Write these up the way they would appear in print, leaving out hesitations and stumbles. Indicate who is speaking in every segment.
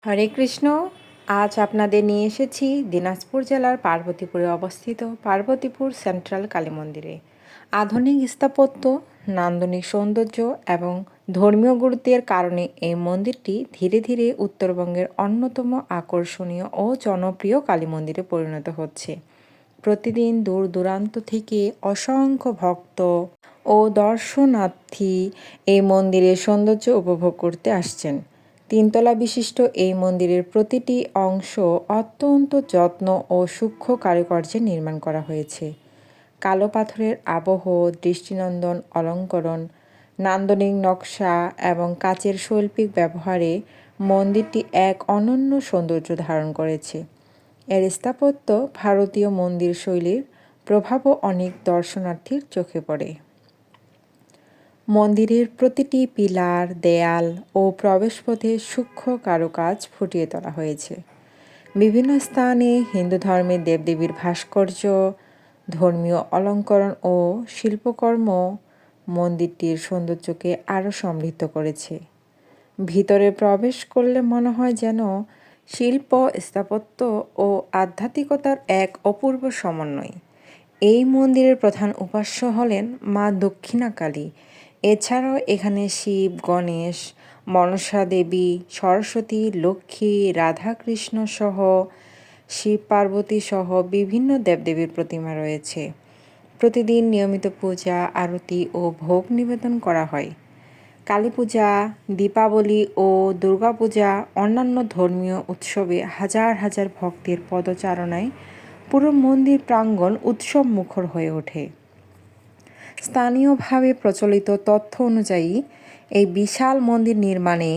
Speaker 1: হরে কৃষ্ণ। আজ আপনাদের নিয়ে এসেছি দিনাজপুর জেলার পার্বতীপুরে অবস্থিত পার্বতীপুর সেন্ট্রাল কালী মন্দিরে। আধুনিক স্থাপত্য, নান্দনিক সৌন্দর্য এবং ধর্মীয় গুরুত্বের কারণে এই মন্দিরটি ধীরে ধীরে উত্তরবঙ্গের অন্যতম আকর্ষণীয় ও জনপ্রিয় কালী মন্দিরে পরিণত হচ্ছে। প্রতিদিন দূর দূরান্ত থেকে অসংখ্য ভক্ত ও দর্শনার্থী এই মন্দিরের সৌন্দর্য উপভোগ করতে আসছেন। তিনতলা বিশিষ্ট এই মন্দিরের প্রতিটি অংশ অত্যন্ত যত্ন ও সূক্ষ্ম কারুকার্যে নির্মাণ করা হয়েছে। কালো পাথরের আবহ, দৃষ্টিনন্দন অলঙ্করণ, নান্দনিক নকশা এবং কাচের শৈল্পিক ব্যবহারে মন্দিরটি এক অনন্য সৌন্দর্য ধারণ করেছে। এর স্থাপত্য ভারতীয় মন্দির শৈলীর প্রভাবও অনেক দর্শনার্থীর চোখে পড়ে। মন্দিরের প্রতিটি পিলার, দেয়াল ও প্রবেশপথে সূক্ষ্ম কারুকাজ ফুটিয়ে তোলা হয়েছে। বিভিন্ন স্থানে হিন্দু ধর্মের দেবদেবীর ভাস্কর্য, ধর্মীয় অলঙ্করণ ও শিল্পকর্ম মন্দিরটির সৌন্দর্যকে আরও সমৃদ্ধ করেছে। ভিতরে প্রবেশ করলে মনে হয় যেন শিল্প, স্থাপত্য ও আধ্যাত্মিকতার এক অপূর্ব সমন্বয়। এই মন্দিরের প্রধান উপাস্য হলেন মা দক্ষিণাকালী। এছাড়াও এখানে শিব, গণেশ, মনসা দেবী, সরস্বতী, লক্ষ্মী, রাধাকৃষ্ণ সহ শিব পার্বতী সহ বিভিন্ন দেবদেবীর প্রতিমা রয়েছে। প্রতিদিন নিয়মিত পূজা, আরতি ও ভোগ নিবেদন করা হয়। কালী পূজা, দীপাবলি ও দুর্গাপূজা অন্যান্য ধর্মীয় উৎসবে হাজার হাজার ভক্তের পদচারণায় পুরো মন্দির প্রাঙ্গণ উৎসব মুখর হয়ে ওঠে। স্থানীয়ভাবে প্রচলিত তথ্য অনুযায়ী এই বিশাল মন্দির নির্মাণে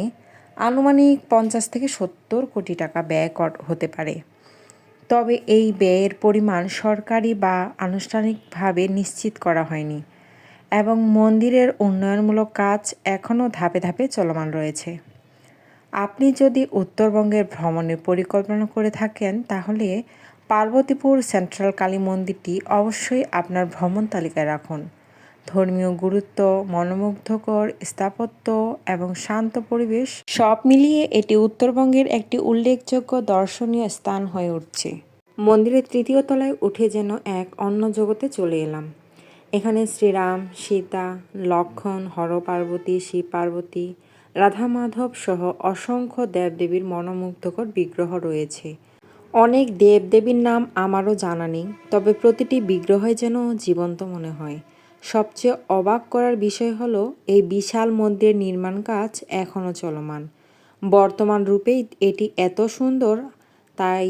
Speaker 1: আনুমানিক 50 থেকে 70 কোটি টাকা ব্যয় হতে পারে। তবে এই ব্যয়ের পরিমাণ সরকারি বা আনুষ্ঠানিকভাবে নিশ্চিত করা হয়নি এবং মন্দিরের উন্নয়নমূলক কাজ এখনও ধাপে ধাপে চলমান রয়েছে। আপনি যদি উত্তরবঙ্গের ভ্রমণের পরিকল্পনা করে থাকেন তাহলে পার্বতীপুর সেন্ট্রাল কালী মন্দিরটি অবশ্যই আপনার ভ্রমণ তালিকায় রাখুন। ধর্মীয় গুরুত্ব, মনোমুগ্ধকর স্থাপত্য এবং শান্ত পরিবেশ সব মিলিয়ে এটি উত্তরবঙ্গের একটি উল্লেখযোগ্য দর্শনীয় স্থান হয়ে উঠছে। মন্দিরের তৃতীয় তলায় উঠে যেন এক অন্য জগতে চলে এলাম। এখানে শ্রীরাম, সীতা, লক্ষ্মণ, হর পার্বতী, শিব পার্বতী, রাধা মাধব সহ অসংখ্য দেবদেবীর মনোমুগ্ধকর বিগ্রহ রয়েছে। অনেক দেবদেবীর নাম আমারও জানা নেই, তবে প্রতিটি বিগ্রহই যেন জীবন্ত মনে হয়। সবচেয়ে অবাক করার বিষয় হলো এই বিশাল মন্দিরের নির্মাণ কাজ এখনও চলমান। বর্তমান রূপেই এটি এত সুন্দর, তাই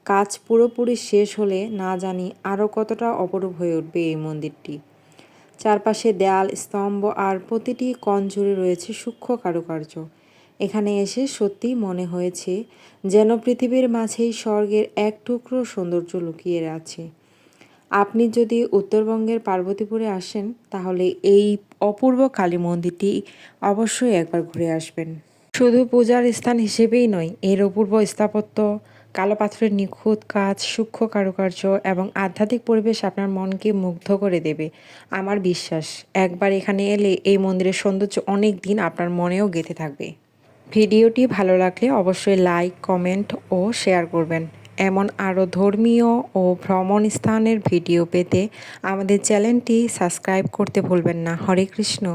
Speaker 1: কাজ পুরোপুরি শেষ হলে না জানি আরও কতটা অপরূপ হয়ে উঠবে এই মন্দিরটি। চারপাশে দেয়াল, স্তম্ভ আর প্রতিটি কোণ জুড়ে রয়েছে সূক্ষ্ম কারুকার্য। এখানে এসে সত্যিই মনে হয়েছে যেন পৃথিবীর মাঝেই স্বর্গের এক টুকরো সৌন্দর্য লুকিয়ে আছে। আপনি যদি উত্তরবঙ্গের পার্বতীপুরে আসেন তাহলে এই অপূর্ব কালী মন্দিরটি অবশ্যই একবার ঘুরে আসবেন। শুধু পূজার স্থান হিসেবেই নয়, এর অপূর্ব স্থাপত্য, কালো পাথরের নিখুঁত কাজ, সূক্ষ্ম কারুকার্য এবং আধ্যাত্মিক পরিবেশ আপনার মনকে মুগ্ধ করে দেবে। আমার বিশ্বাস, একবার এখানে এলে এই মন্দিরের সৌন্দর্য অনেক দিন আপনার মনেও গেঁথে থাকবে। ভিডিওটি ভালো লাগলে অবশ্যই লাইক, কমেন্ট ও শেয়ার করবেন। এমন আরও ধর্মীয় ও ভ্রমণ স্থানের ভিডিও পেতে আমাদের চ্যানেলটি সাবস্ক্রাইব করতে ভুলবেন না। হরে কৃষ্ণ।